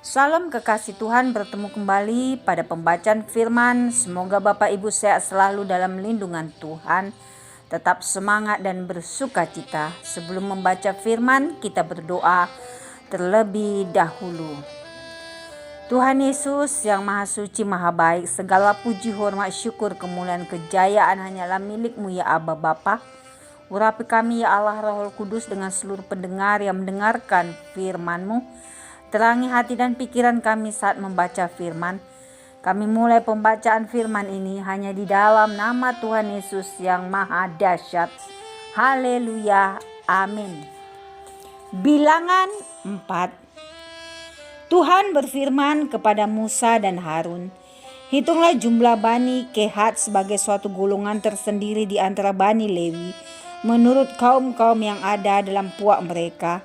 Salam kekasih Tuhan, bertemu kembali pada pembacaan firman. Semoga Bapak Ibu sehat selalu dalam lindungan Tuhan. Tetap semangat dan bersuka cita. Sebelum membaca firman, kita berdoa terlebih dahulu. Tuhan Yesus yang Maha Suci, Maha Baik, segala puji, hormat, syukur, kemuliaan, kejayaan hanyalah milik-Mu ya Aba Bapa. Urapi kami ya Allah Roh Kudus dengan seluruh pendengar yang mendengarkan firman-Mu. Terangi hati dan pikiran kami saat membaca firman. Kami mulai pembacaan firman ini hanya di dalam nama Tuhan Yesus yang Maha Dahsyat. Haleluya. Amin. Bilangan 4. Tuhan berfirman kepada Musa dan Harun, hitunglah jumlah Bani Kehat sebagai suatu golongan tersendiri di antara Bani Lewi, menurut kaum-kaum yang ada dalam puak mereka.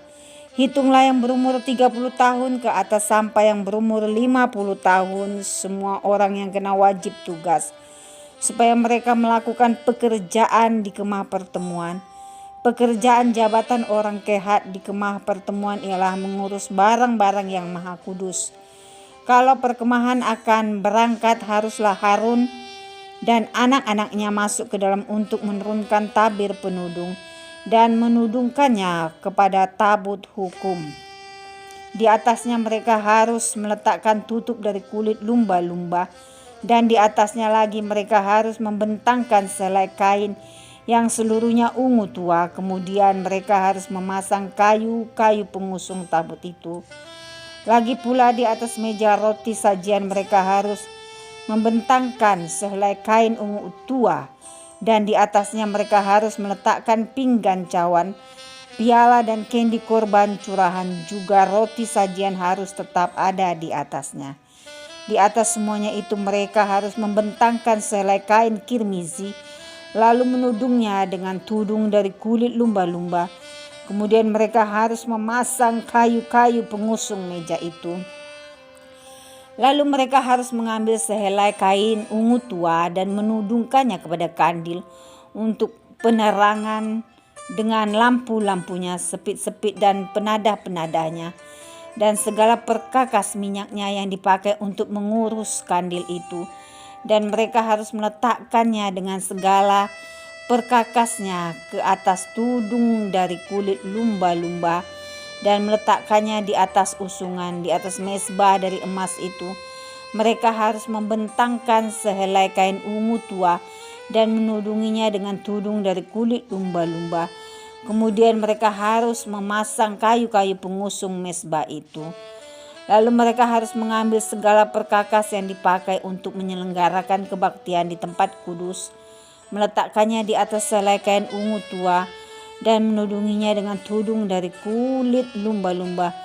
Hitunglah yang berumur 30 tahun ke atas sampai yang berumur 50 tahun, semua orang yang kena wajib tugas, supaya mereka melakukan pekerjaan di kemah pertemuan. Pekerjaan jabatan orang Kehat di kemah pertemuan ialah mengurus barang-barang yang maha kudus. Kalau perkemahan akan berangkat, haruslah Harun dan anak-anaknya masuk ke dalam untuk menurunkan tabir penudung dan menudungkannya kepada tabut hukum. Di atasnya mereka harus meletakkan tutup dari kulit lumba-lumba, dan di atasnya lagi mereka harus membentangkan selai kain yang seluruhnya ungu tua. Kemudian mereka harus memasang kayu-kayu pengusung tabut itu. Lagi pula di atas meja roti sajian mereka harus membentangkan sehelai kain ungu tua, dan di atasnya mereka harus meletakkan pinggan cawan, piala dan kendi korban curahan, juga roti sajian harus tetap ada di atasnya. Di atas semuanya itu mereka harus membentangkan sehelai kain kirmizi, lalu menudungnya dengan tudung dari kulit lumba-lumba. Kemudian mereka harus memasang kayu-kayu pengusung meja itu. Lalu mereka harus mengambil sehelai kain ungu tua dan menudungkannya kepada kandil untuk penerangan dengan lampu-lampunya, sepit-sepit dan penadah-penadahnya, dan segala perkakas minyaknya yang dipakai untuk mengurus kandil itu. Dan mereka harus meletakkannya dengan segala perkakasnya ke atas tudung dari kulit lumba-lumba, dan meletakkannya di atas usungan, di atas mezbah dari emas itu. Mereka harus membentangkan sehelai kain ungu tua dan menudunginya dengan tudung dari kulit lumba-lumba. Kemudian mereka harus memasang kayu-kayu pengusung mezbah itu. Lalu mereka harus mengambil segala perkakas yang dipakai untuk menyelenggarakan kebaktian di tempat kudus, meletakkannya di atas sehelai kain ungu tua dan menudunginya dengan tudung dari kulit lumba-lumba.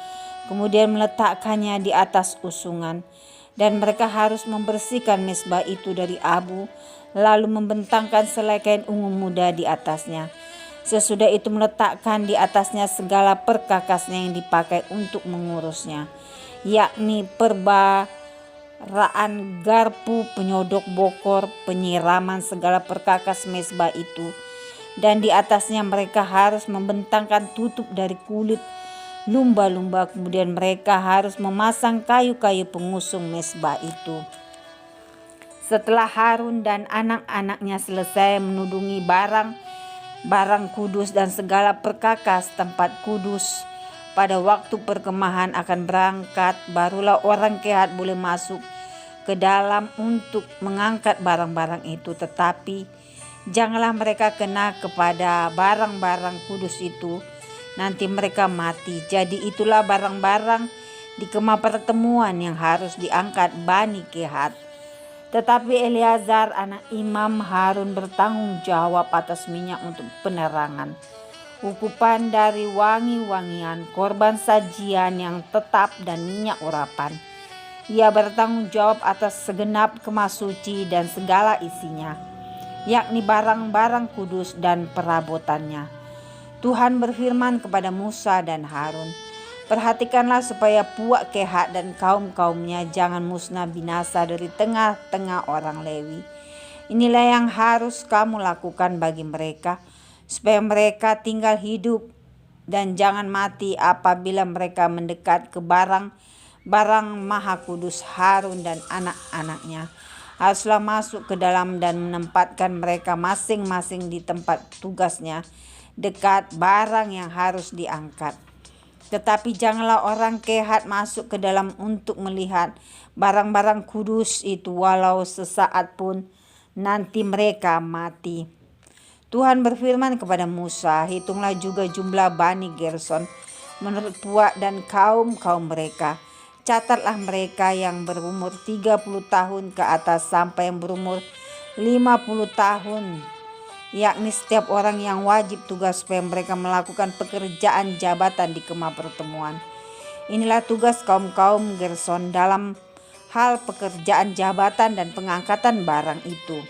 Kemudian meletakkannya di atas usungan, dan mereka harus membersihkan mezbah itu dari abu, lalu membentangkan selai kain ungu muda di atasnya. Sesudah itu meletakkan di atasnya segala perkakasnya yang dipakai untuk mengurusnya, yakni perbaraan garpu, penyodok bokor, penyiraman segala perkakas mezbah itu. Dan di atasnya mereka harus membentangkan tutup dari kulit lumba-lumba. Kemudian mereka harus memasang kayu-kayu pengusung mezbah itu. Setelah Harun dan anak-anaknya selesai menudungi barang kudus dan segala perkakas tempat kudus, pada waktu perkemahan akan berangkat, barulah orang Kehat boleh masuk ke dalam untuk mengangkat barang-barang itu. Tetapi janganlah mereka kena kepada barang-barang kudus itu, nanti mereka mati. Jadi itulah barang-barang di kemah pertemuan yang harus diangkat Bani Kehat. Tetapi Eleazar anak Imam Harun bertanggung jawab atas minyak untuk penerangan, ukupan dari wangi-wangian, korban sajian yang tetap dan minyak urapan. Ia bertanggung jawab atas segenap kemah suci dan segala isinya, yakni barang-barang kudus dan perabotannya. Tuhan berfirman kepada Musa dan Harun, perhatikanlah supaya puak Kehat dan kaum-kaumnya jangan musnah binasa dari tengah-tengah orang Lewi. Inilah yang harus kamu lakukan bagi mereka, supaya mereka tinggal hidup dan jangan mati apabila mereka mendekat ke barang barang Maha Kudus Harun dan anak-anaknya haruslah masuk ke dalam dan menempatkan mereka masing-masing di tempat tugasnya dekat barang yang harus diangkat. Tetapi janganlah orang kehat masuk ke dalam untuk melihat barang-barang kudus itu walau sesaat pun, nanti mereka mati. Tuhan berfirman kepada Musa, hitunglah juga jumlah Bani Gerson menurut puak dan kaum-kaum mereka. Catatlah mereka yang berumur 30 tahun ke atas sampai yang berumur 50 tahun, yakni setiap orang yang wajib tugas supaya mereka melakukan pekerjaan jabatan di kemah pertemuan. Inilah tugas kaum-kaum Gerson dalam hal pekerjaan jabatan dan pengangkatan barang itu.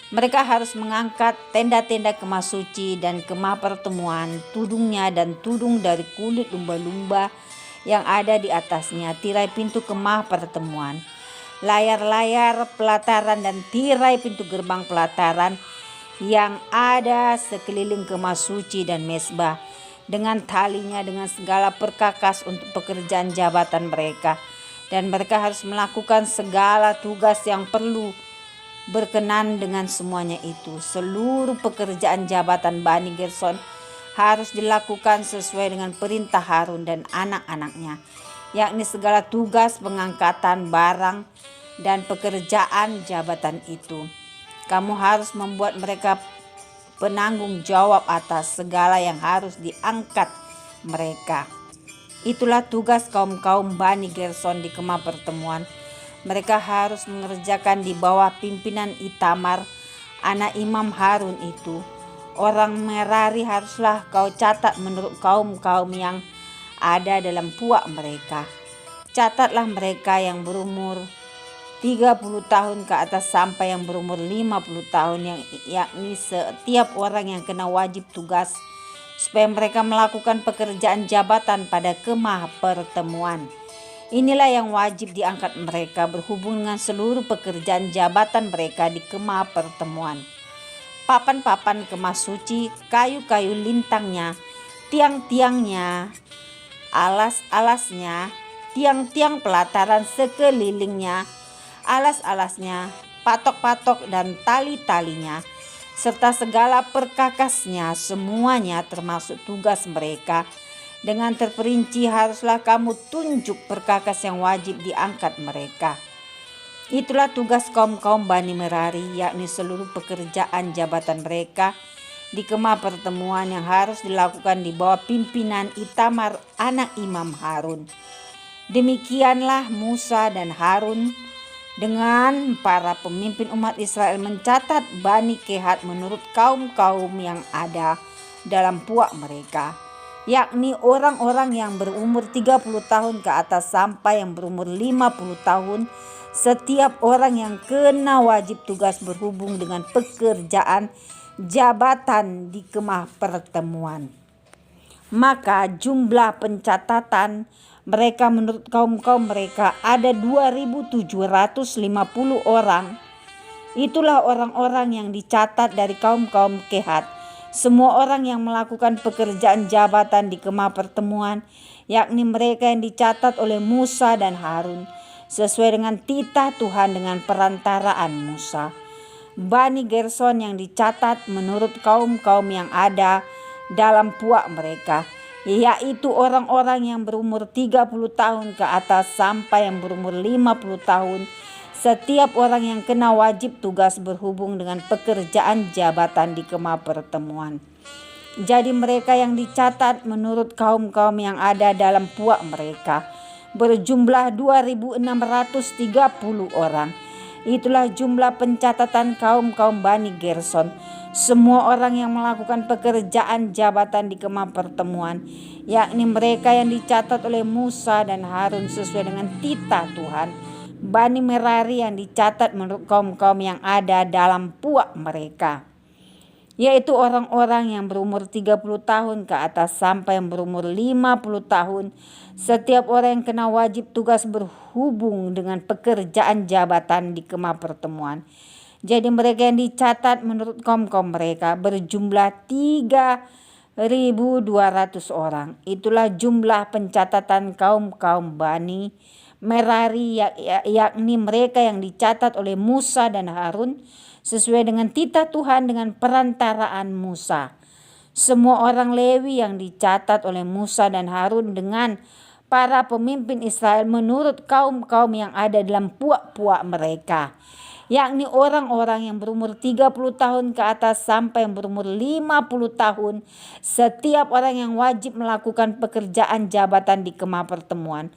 Mereka harus mengangkat tenda-tenda kemah suci dan kemah pertemuan, tudungnya dan tudung dari kulit lumba-lumba yang ada di atasnya, tirai pintu kemah pertemuan, layar-layar pelataran dan tirai pintu gerbang pelataran yang ada sekeliling kemah suci dan mezbah dengan talinya, dengan segala perkakas untuk pekerjaan jabatan mereka. Dan mereka harus melakukan segala tugas yang perlu berkenan dengan semuanya itu. Seluruh pekerjaan jabatan Bani Gerson harus dilakukan sesuai dengan perintah Harun dan anak-anaknya, yakni segala tugas pengangkatan barang dan pekerjaan jabatan itu. Kamu harus membuat mereka penanggung jawab atas segala yang harus diangkat mereka. Itulah tugas kaum-kaum Bani Gerson di kemah pertemuan. Mereka harus mengerjakan di bawah pimpinan Itamar, anak Imam Harun itu. Orang Merari haruslah kau catat menurut kaum-kaum yang ada dalam puak mereka. Catatlah mereka yang berumur 30 tahun ke atas sampai yang berumur 50 tahun, yakni setiap orang yang kena wajib tugas supaya mereka melakukan pekerjaan jabatan pada kemah pertemuan. Inilah yang wajib diangkat mereka berhubung dengan seluruh pekerjaan jabatan mereka di kemah pertemuan. Papan-papan kemah suci, kayu-kayu lintangnya, tiang-tiangnya, alas-alasnya, tiang-tiang pelataran sekelilingnya, alas-alasnya, patok-patok dan tali-talinya, serta segala perkakasnya, semuanya termasuk tugas mereka. Dengan terperinci haruslah kamu tunjuk perkakas yang wajib diangkat mereka. Itulah tugas kaum-kaum Bani Merari, yakni seluruh pekerjaan jabatan mereka di kemah pertemuan yang harus dilakukan di bawah pimpinan Itamar anak Imam Harun. Demikianlah Musa dan Harun dengan para pemimpin umat Israel mencatat Bani Kehat menurut kaum-kaum yang ada dalam puak mereka, yakni orang-orang yang berumur 30 tahun ke atas sampai yang berumur 50 tahun, setiap orang yang kena wajib tugas berhubung dengan pekerjaan jabatan di kemah pertemuan. Maka jumlah pencatatan mereka menurut kaum-kaum mereka ada 2.750 orang. Itulah orang-orang yang dicatat dari kaum-kaum Kehat, semua orang yang melakukan pekerjaan jabatan di kemah pertemuan, yakni mereka yang dicatat oleh Musa dan Harun sesuai dengan titah Tuhan dengan perantaraan Musa. Bani Gerson yang dicatat menurut kaum-kaum yang ada dalam puak mereka, yaitu orang-orang yang berumur 30 tahun ke atas sampai yang berumur 50 tahun, setiap orang yang kena wajib tugas berhubung dengan pekerjaan jabatan di kemah pertemuan. Jadi mereka yang dicatat menurut kaum-kaum yang ada dalam puak mereka berjumlah 2.630 orang. Itulah jumlah pencatatan kaum-kaum Bani Gerson, semua orang yang melakukan pekerjaan jabatan di kemah pertemuan, yakni mereka yang dicatat oleh Musa dan Harun sesuai dengan titah Tuhan. Bani Merari yang dicatat menurut kaum-kaum yang ada dalam puak mereka, yaitu orang-orang yang berumur 30 tahun ke atas sampai yang berumur 50 tahun, setiap orang yang kena wajib tugas berhubung dengan pekerjaan jabatan di kemah pertemuan. Jadi mereka yang dicatat menurut kaum-kaum mereka berjumlah 3.630 orang. Itulah jumlah pencatatan kaum Bani Merari, yakni mereka yang dicatat oleh Musa dan Harun sesuai dengan titah Tuhan dengan perantaraan Musa. Semua orang Lewi yang dicatat oleh Musa dan Harun dengan para pemimpin Israel menurut kaum-kaum yang ada dalam puak-puak mereka, yakni orang-orang yang berumur 30 tahun ke atas sampai yang berumur 50 tahun, setiap orang yang wajib melakukan pekerjaan jabatan di kemah pertemuan.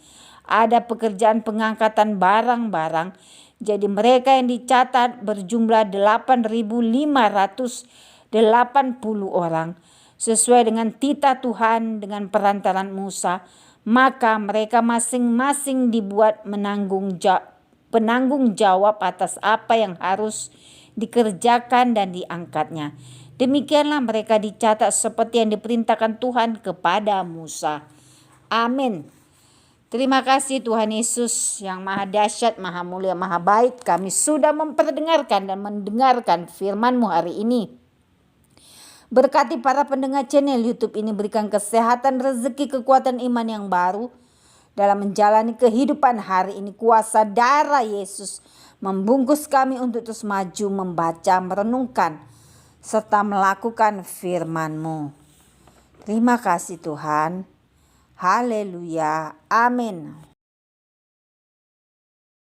Ada pekerjaan pengangkatan barang-barang. Jadi mereka yang dicatat berjumlah 8.580 orang sesuai dengan titah Tuhan dengan perantaran Musa. Maka mereka masing-masing dibuat penanggung jawab atas apa yang harus dikerjakan dan diangkatnya. Demikianlah mereka dicatat seperti yang diperintahkan Tuhan kepada Musa. Amin. Terima kasih Tuhan Yesus yang maha dahsyat, maha mulia, maha baik. Kami sudah memperdengarkan dan mendengarkan firman-Mu hari ini. Berkati para pendengar channel YouTube ini, berikan kesehatan, rezeki, kekuatan iman yang baru dalam menjalani kehidupan hari ini. Kuasa darah Yesus membungkus kami untuk terus maju, membaca, merenungkan, serta melakukan firman-Mu. Terima kasih Tuhan. Haleluya. Amin.